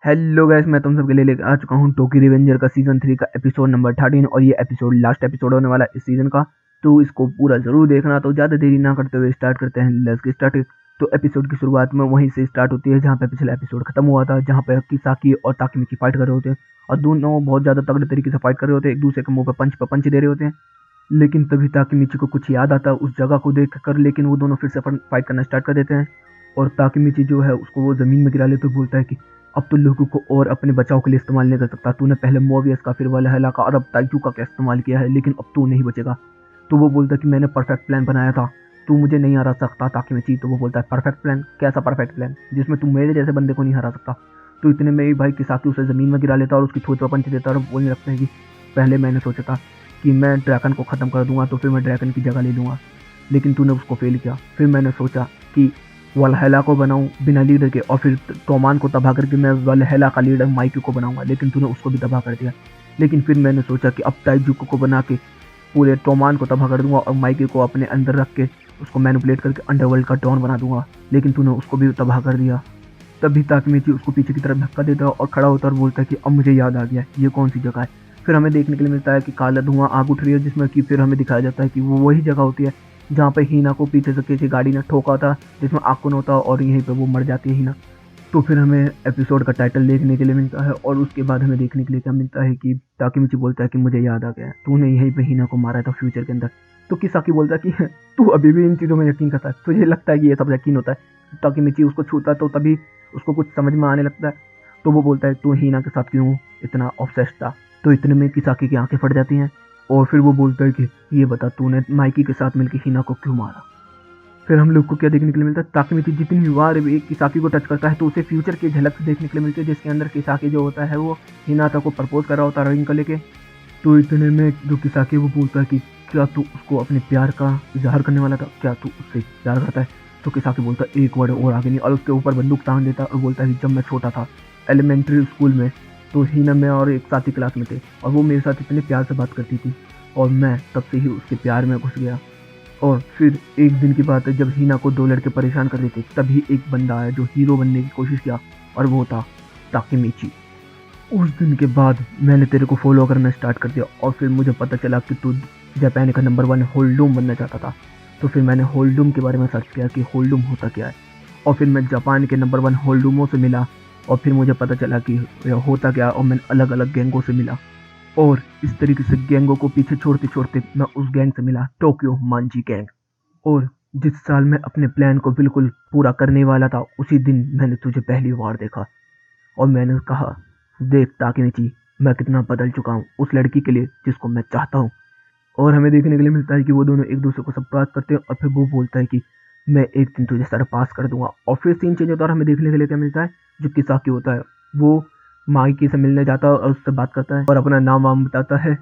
Hello guys, मैं तुम सबके लिए लेकर आ चुका हूँ टोकी रिवेंजर का सीजन 3 का एपिसोड नंबर 13 और ये एपिसोड लास्ट एपिसोड होने वाला है इस सीजन का। तो इसको पूरा जरूर देखना। तो ज़्यादा देरी ना करते हुए स्टार्ट करते हैं। Let's get started. तो एपिसोड की शुरुआत में वहीं से स्टार्ट होती है जहाँ पे पिछला एपिसोड खत्म हुआ था, जहाँ पे किसाकी और ताकिमिची फाइट कर रहे होते हैं और दोनों बहुत ज़्यादा तगड़े तरीके से फाइट कर रहे होते हैं, एक दूसरे के मुंह पे पंच दे रहे होते हैं। लेकिन तभी ताकिमिची को कुछ याद आता है उस जगह को देख कर, लेकिन वो दोनों फिर से फाइट करना स्टार्ट कर देते हैं और ताकिमिची जो है उसको वो ज़मीन में गिरा लेते बोलता है कि अब तो लोगों को और अपने बचाव के लिए इस्तेमाल नहीं कर सकता। तूने पहले मोबियस का, फिर वालहल्ला का और अब ताइजू का इस्तेमाल किया है, लेकिन अब तू नहीं बचेगा। तो वो बोलता है कि मैंने परफेक्ट प्लान बनाया था, तू मुझे नहीं हरा सकता ताकिमिची। तो वो बोलता है परफेक्ट प्लान? कैसा परफेक्ट प्लान जिसमें तू मेरे जैसे बंदे को नहीं हरा सकता? तो इतने में ही भाई किसाकी उसे ज़मीन में गिरा लेता और उसकी ठोड़ पर पंच देता और बोलने लगता है कि पहले मैंने सोचा था कि मैं ड्रैगन को ख़त्म कर दूंगा, तो फिर मैं ड्रैगन की जगह ले लूँगा, लेकिन तूने उसको फेल किया। फिर मैंने सोचा कि वालहल्ला को बनाऊं बिना लीडर के, और फिर टॉमान को तबाह करके मैं वालहल्ला का लीडर माइकी को बनाऊंगा, लेकिन तूने उसको भी तबाह कर दिया। लेकिन फिर मैंने सोचा कि अब ताइजुको को बना के पूरे टॉमान को तबाह कर दूंगा और माइकी को अपने अंदर रख के उसको मैनिपुलेट करके अंडरवर्ल्ड का डॉन बना दूंगा, लेकिन तूने उसको भी तबाह कर दिया। तभी ताकमीची उसको पीछे की तरफ धक्का देता है और खड़ा होता है और बोलता है कि अब मुझे याद आ गया ये कौन सी जगह है। फिर हमें देखने के लिए मिलता है कि काला धुआं आग उठ रही है, जिसमें कि फिर हमें दिखाया जाता है कि वो वही जगह होती है जहाँ पे हीना को पीछे से किसी गाड़ी ने ठोका था, जिसमें आकुन होता और यहीं पे वो मर जाती है हीना। तो फिर हमें एपिसोड का टाइटल देखने के लिए मिलता है और उसके बाद हमें देखने के लिए क्या मिलता है कि ताकिमिची बोलता है कि मुझे याद आ गया, तूने यहीं पे हीना को मारा था फ्यूचर के अंदर। तो किसाकी बोलता है कि तू अभी भी इन चीज़ों में यकीन करता है, तुझे लगता है कि ये सब यकीन होता है? ताकिमिची उसको छूता है तो तभी उसको कुछ समझ में आने लगता है। तो वो बोलता है तू हीना के साथ क्यों इतना ऑब्सेस्ड था? तो इतने में किसाकी की आंखें फट जाती हैं और फिर वो बोलता है कि ये बता तूने माइकी के साथ मिलकर हीना को क्यों मारा? फिर हम लोग को क्या देखने के लिए मिलता है, ताकिमिची जितनी बार भी किसाकी को टच करता है तो उसे फ्यूचर की झलक देखने के लिए मिलती है, जिसके अंदर किसाकी जो होता है वो हिनाता को प्रपोज कर रहा होता है रिंग को लेके। तो इतने में जो किसाकी वो बोलता है कि क्या तू उसको अपने प्यार का इजहार करने वाला था, क्या तू उससे प्यार करता है? तो किसाकी बोलता है एक वर्ड और आगे नहीं, और उसके ऊपर बंदूक तान देता और बोलता है कि जब मैं छोटा था एलिमेंट्री स्कूल में, तो हीना में और एक साथी क्लास में थे और वो मेरे साथ इतने प्यार से बात करती थी और मैं तब से ही उसके प्यार में घुस गया। और फिर एक दिन की बात है जब हीना को दो लड़के परेशान कर रहे थे, तभी एक बंदा आया जो हीरो बनने की कोशिश किया और वो था ताकिमिची। उस दिन के बाद मैंने तेरे को फॉलो करना स्टार्ट कर दिया और फिर मुझे पता चला कि तू जापान का नंबर 1 होल्डूम बनना चाहता था। तो फिर मैंने होल्डूम के बारे में सर्च किया कि होल्डूम होता क्या है, और फिर मैं जापान के नंबर 1 होल्डूमों से मिला और फिर मुझे पता चला कि यह होता क्या, और मैंने अलग अलग गैंगों से मिला और इस तरीके से गैंगों को पीछे छोड़ते छोड़ते मैं उस गैंग से मिला, टोक्यो मांजी गैंग। और जिस साल मैं अपने प्लान को बिल्कुल पूरा करने वाला था, उसी दिन मैंने तुझे पहली बार देखा और मैंने कहा देख ताकेमिची, मैं कितना बदल चुका हूँ उस लड़की के लिए जिसको मैं चाहता हूँ। और हमें देखने के लिए मिलता है कि वो दोनों एक दूसरे को सरप्राइज करते हैं और फिर वो बोलता है कि मैं एक दिन तुझे सरपास कर दूंगा। और फिर सीन चेंज होता है और हमें देखने के लिए क्या मिलता है, जो किसाकी होता है वो माइकी से मिलने जाता है और उससे बात करता है और अपना नाम वाम बताता है।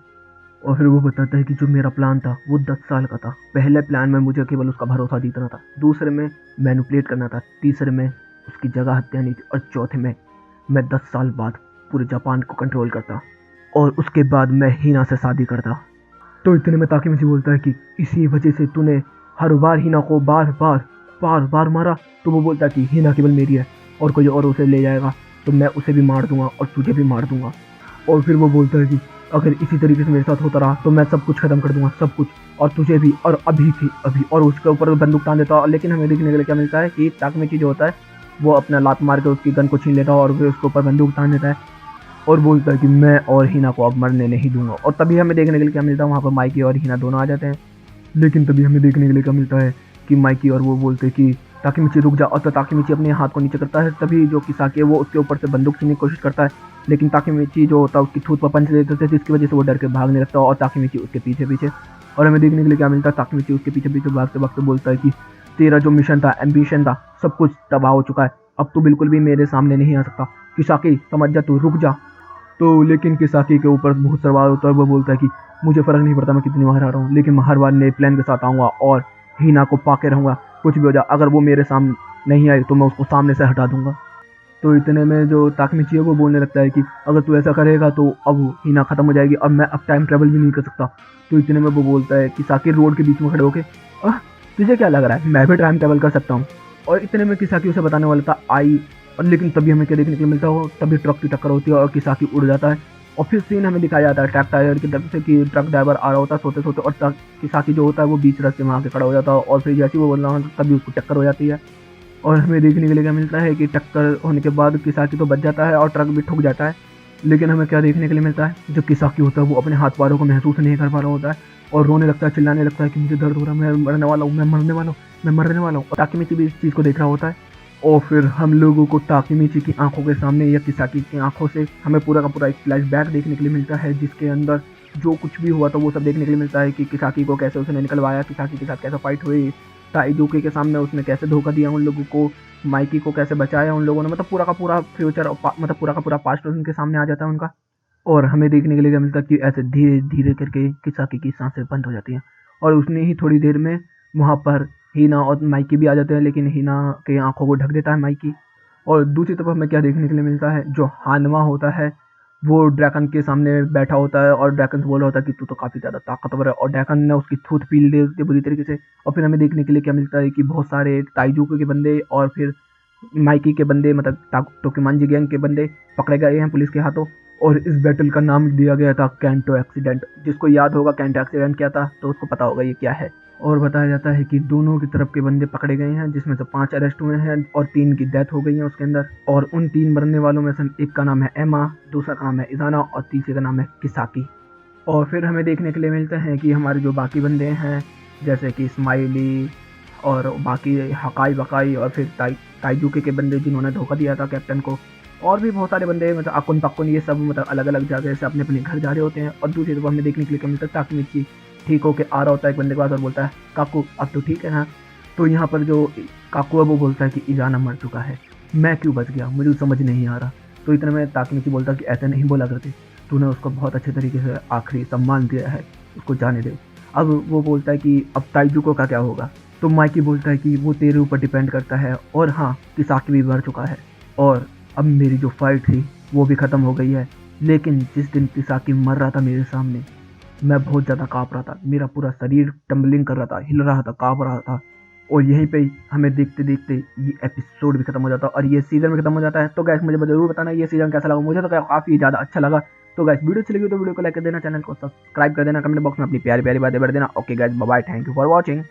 और फिर वो बताता है कि जो मेरा प्लान था वो 10 साल का था। पहले प्लान में मुझे केवल उसका भरोसा जीतना था, दूसरे में मैनिपुलेट करना था, तीसरे में उसकी जगह हत्या नहीं थी, और चौथे में मैं 10 साल बाद पूरे जापान को कंट्रोल करता और उसके बाद मैं हीना से शादी करता। तो इतने में ताकिमिची बोलता है कि इसी वजह से तूने हर बार हीना को बार बार मारा। तो वो बोलता है कि हीना केवल मेरी है और कोई और उसे ले जाएगा तो मैं उसे भी मार दूंगा और तुझे भी मार दूंगा। और फिर वो बोलता है कि अगर इसी तरीके से मेरे साथ होता रहा तो मैं सब कुछ खत्म कर दूंगा, सब कुछ, और तुझे भी, और अभी थी अभी, और उसके ऊपर बंदूक तान देता है। लेकिन हमें देखने के लिए क्या मिलता है कि ताकिमिची जो होता है वो अपना लात मार के उसकी गन को छीन लेता है और फिर उसके ऊपर बंदूक तान देता है और बोलता है कि मैं और हीना को अब मरने नहीं दूंगा। और तभी हमें देखने के लिए क्या मिलता है, वहाँ पर माइकी और हीना दोनों आ जाते हैं। लेकिन तभी हमें देखने के लिए क्या मिलता है कि माइकी और वो बोलते हैं कि ताकिमिची रुक जा, और तो ताकिमिची अपने हाथ को नीचे करता है। तभी जो किसाकी है वो उसके ऊपर से बंदूक छीनने की कोशिश करता है, लेकिन ताकिमिची जो होता है उसकी ठूट पर पंच देते थे, जिसकी वजह से वो डर के भागने लगता है और ताकिमिची उसके पीछे पीछे। और हमें देखने के लिए क्या मिलता है, ताकिमिची उसके पीछे पीछे भागते भागते बोलता है कि तेरा जो मिशन था, एम्बिशन था, सब कुछ तबाह हो चुका है, अब तू बिल्कुल भी मेरे सामने नहीं आ सकता। किसाकी समझ जा, तू रुक जा। तो लेकिन किसाकी के ऊपर भूत सवार होता है, वो बोलता है कि मुझे फ़र्क नहीं पड़ता मैं कितनी बार आ रहा हूँ, लेकिन मैं हर बार नए प्लान के साथ आऊँगा और हीना को पाके रहूँगा, कुछ भी हो जाए। अगर वो मेरे सामने नहीं आई तो मैं उसको सामने से हटा दूंगा। तो इतने में जो ताकमिची है वो बोलने लगता है कि अगर तू ऐसा करेगा तो अब हीना ख़त्म हो जाएगी, अब मैं अब टाइम ट्रेवल भी नहीं कर सकता। तो इतने में वो बोलता है किसाकी रोड के बीच में खड़े होके, तुझे क्या लग रहा है मैं भी टाइम ट्रेवल कर सकता हूँ? और इतने में किसाकी उसे बताने वाला था आई और लेकिन तभी हमें क्या देखने को मिलता है, तभी ट्रक की टक्कर होती है और किसाकी उड़ जाता है। और फिर सीन हमें दिखाया जाता है ट्रक टायर की तरफ से कि ट्रक ड्राइवर आ रहा होता है सोते सोते, और ट्रक किसाकी जो होता है वो बीच रास्ते में आके खड़ा हो जाता है, और फिर जैसे ही वो बोल रहा होता तभी उसको टक्कर हो जाती है। और हमें देखने के लिए क्या मिलता है कि टक्कर होने के बाद किसाकी तो बच जाता है और ट्रक भी ठुक जाता है। लेकिन हमें क्या देखने के लिए मिलता है, जो किसाकी होता है वो अपने हाथ पैरों को महसूस नहीं कर पा रहा होता है और रोने लगता है, चिल्लाने लगता है कि मुझे दर्द हो रहा है, मैं मरने वाला हूँ, मैं मरने वाला हूँ, मैं मरने वाला हूँ। और ताकिमिची भी इस चीज़ को देख रहा होता है। और फिर हम लोगों को ताकिमिची की आंखों के सामने या किसाकी की आंखों से हमें पूरा का पूरा एक फ्लैशबैक देखने के लिए मिलता है, जिसके अंदर जो कुछ भी हुआ था वो सब देखने के लिए मिलता है कि किसाकी को कैसे उसने निकलवाया, किसाकी के साथ कैसे फाइट हुई, ताइजुकी के सामने उसने कैसे धोखा दिया उन लोगों को, माइकी को कैसे बचाया उन लोगों ने, मतलब पूरा का पूरा फ्यूचर, मतलब पूरा का पूरा पास्ट उनके सामने आ जाता है उनका। और हमें देखने के लिए क्या मिलता है कि ऐसे धीरे धीरे करके किसाकी की सांसें बंद हो जाती हैं और उसने ही थोड़ी देर में वहाँ पर हीना और माइकी भी आ जाते हैं, लेकिन हीना के आंखों को ढक देता है माइकी। और दूसरी तरफ हमें क्या देखने के लिए मिलता है, जो हानवा होता है वो ड्रैगन के सामने बैठा होता है और ड्रैगन से बोल रहा होता है कि तू तो काफ़ी ज़्यादा ताकतवर है, और ड्रैगन ने उसकी थूथ पील दे होती है बुरी तरीके से। और फिर हमें देखने के लिए क्या मिलता है कि बहुत सारे ताइजूके के बंदे और फिर माइकी के बंदे, मतलब टोकीमांजी गैंग के बंदे पकड़े गए हैं पुलिस के हाथों। और इस बैटल का नाम दिया गया था कैंटो एक्सीडेंट। जिसको याद होगा कैंटो एक्सीडेंट क्या था तो उसको पता होगा ये क्या है। और बताया जाता है कि दोनों की तरफ के बंदे पकड़े गए हैं, जिसमें से 5 अरेस्ट हुए हैं और 3 की डेथ हो गई है उसके अंदर। और उन 3 मरने वालों में से एक का नाम है एमा, दूसरा का नाम है इजाना और तीसरे का नाम है किसाकी। और फिर हमें देखने के लिए मिलते हैं कि हमारे जो बाकी बंदे हैं, जैसे कि स्माइली और बाकी हकाई बकाई और फिर ताइजुके के बंदे जिन्होंने धोखा दिया था कैप्टन को, और भी बहुत सारे बंदे, मतलब अकुन पक्कुन, ये सब मतलब अलग अलग जगह से अपने अपने घर जा रहे होते हैं। और दूसरी तरफ हमें देखने के लिए क्या मिलता है, ताकिमिची ठीक होके आ रहा होता है एक बंदे के पास और बोलता है काकू अब तो ठीक है ना। तो यहाँ पर जो काकू है वो बोलता है कि इजाना मर चुका है, मैं क्यों बच गया मुझे समझ नहीं आ रहा। तो इतने में ताकिमिची बोलता है कि ऐसे नहीं बोला करते, तूने उसको बहुत अच्छे तरीके से आखिरी सम्मान दिया है, उसको जाने दे। अब वो बोलता है कि अब ताइजुको का क्या होगा। तो माइकी बोलता है कि वो तेरे ऊपर डिपेंड करता है, और हाँ किसाकी भी मर चुका है और अब मेरी जो फाइट थी वो भी ख़त्म हो गई है। लेकिन जिस दिन किसाकी मर रहा था मेरे सामने, मैं बहुत ज़्यादा काँप रहा था, मेरा पूरा शरीर टम्बलिंग कर रहा था, हिल रहा था, काँप रहा था। और यहीं पे हमें देखते देखते ये एपिसोड भी खत्म हो जाता है और ये सीज़न भी खत्म हो जाता है। तो गैस मुझे ज़रूर बताना ये सीज़न कैसा लगा, मुझे तो काफ़ी ज़्यादा अच्छा लगा। तो गैस वीडियो अच्छी लगी तो वीडियो को लाइक कर देना, चैनल को सब्सक्राइब कर देना, कमेंट बॉक्स में अपनी प्यारी प्यारी बातें बढ़ देना। Okay guys, bye bye, thank you for watching.